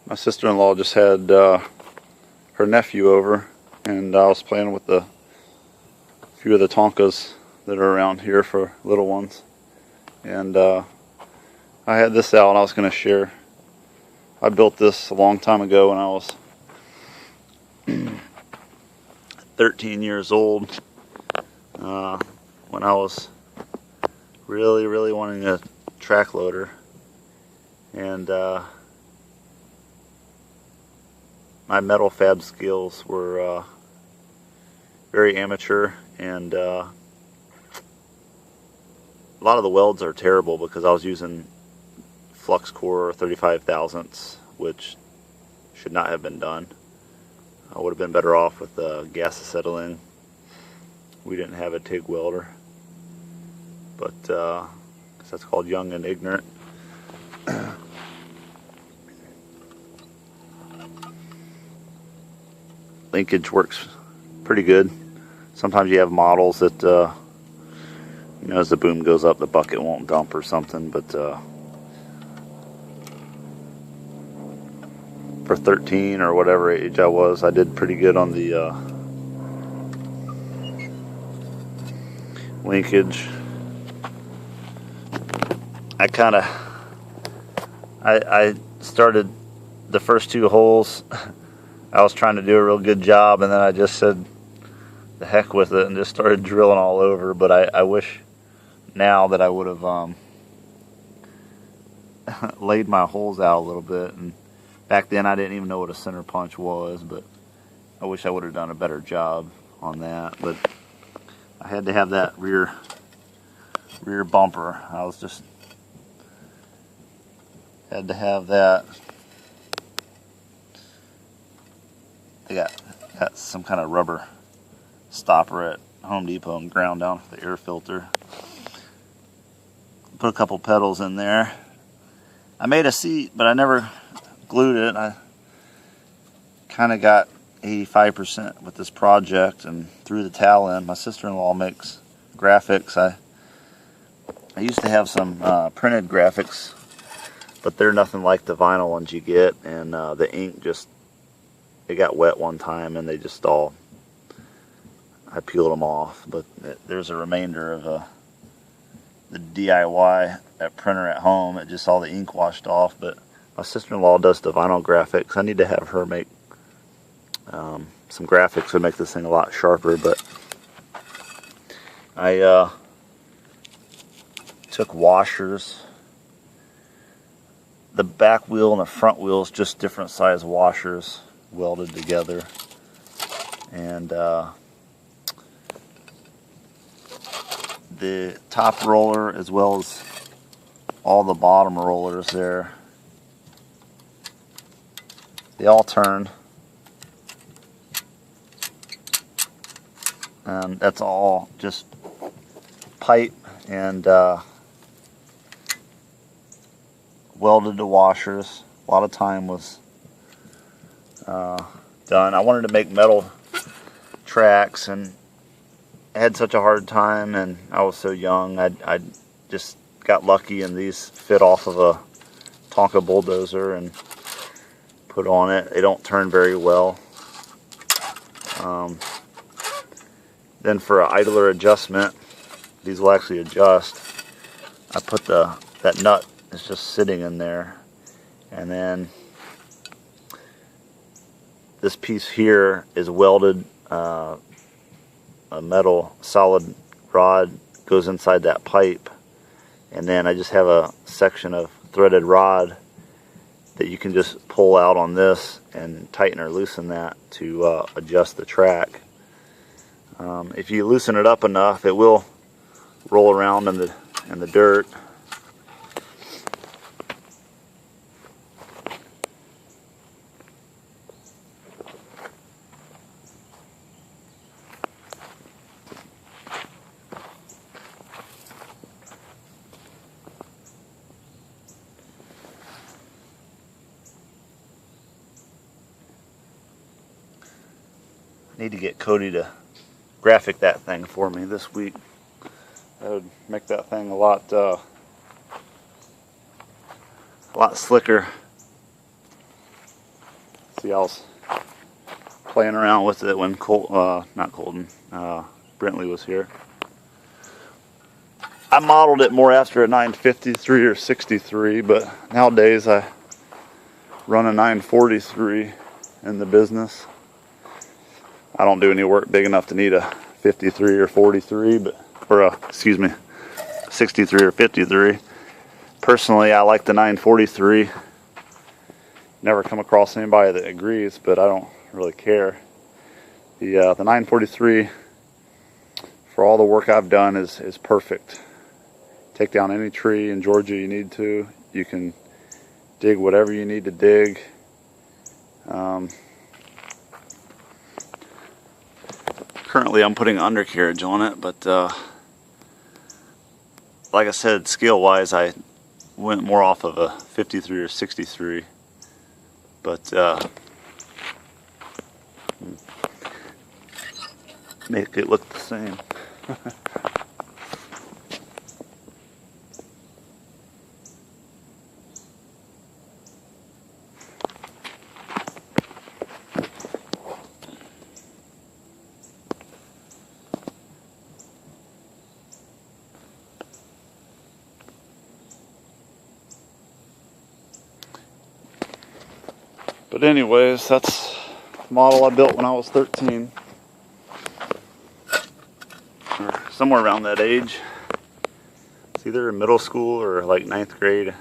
My sister-in-law just had her nephew over, and I was playing with a few of the Tonkas that are around here for little ones. And I had this out and I was going to share. I built this a long time ago when I was 13 years old, when I was really wanting a track loader. And my metal fab skills were very amateur, and a lot of the welds are terrible because I was using flux core 35 thousandths, which should not have been done. I would have been better off with gas acetylene. We didn't have a TIG welder, but that's called young and ignorant. Linkage works pretty good. Sometimes you have models that as the boom goes up, the bucket won't dump or something, but for 13 or whatever age I was, I did pretty good on the linkage. I started the first two holes. I was trying to do a real good job, and then I just said the heck with it and just started drilling all over. But I wish now that I would have laid my holes out a little bit. And back then I didn't even know what a center punch was, but I wish I would have done a better job on that. But I had to have that rear bumper. I was just had to have that. I got some kind of rubber stopper at Home Depot and ground down for the air filter. Put a couple pedals in there. I made a seat, but I never glued it. I kind of got 85% with this project and threw the towel in. My sister-in-law makes graphics. I used to have some printed graphics, but they're nothing like the vinyl ones you get, and the ink it got wet one time and they just I peeled them off. But there's a remainder of the DIY printer at home. It just all the ink washed off. But my sister-in-law does the vinyl graphics. I need to have her make some graphics to make this thing a lot sharper. But I took washers. The back wheel and the front wheel is just different size washers welded together, and the top roller as well as all the bottom rollers there, they all turn, and that's all just pipe and welded to washers. A lot of time was done. I wanted to make metal tracks, and I had such a hard time, and I was so young. I just got lucky, and these fit off of a Tonka bulldozer and put on it. They don't turn very well. Then for an idler adjustment, these will actually adjust. I put that nut is just sitting in there, and then this piece here is welded. A metal solid rod goes inside that pipe, and then I just have a section of threaded rod that you can just pull out on this and tighten or loosen that to adjust the track. If you loosen it up enough, it will roll around in the dirt. Need to get Cody to graphic that thing for me this week. That would make that thing a lot slicker. See, I was playing around with it when not Colton, Brentley was here. I modeled it more after a 953 or 63, but nowadays I run a 943 in the business. I don't do any work big enough to need a 53 or 43, excuse me, 63 or 53. Personally, I like the 943. Never come across anybody that agrees, but I don't really care. The 943, for all the work I've done, is perfect. Take down any tree in Georgia you need to. You can dig whatever you need to dig. Currently I'm putting undercarriage on it, but like I said, scale-wise, I went more off of a 53 or 63. But make it look the same. But anyways, that's the model I built when I was 13. Or somewhere around that age. It's either in middle school or like 9th grade.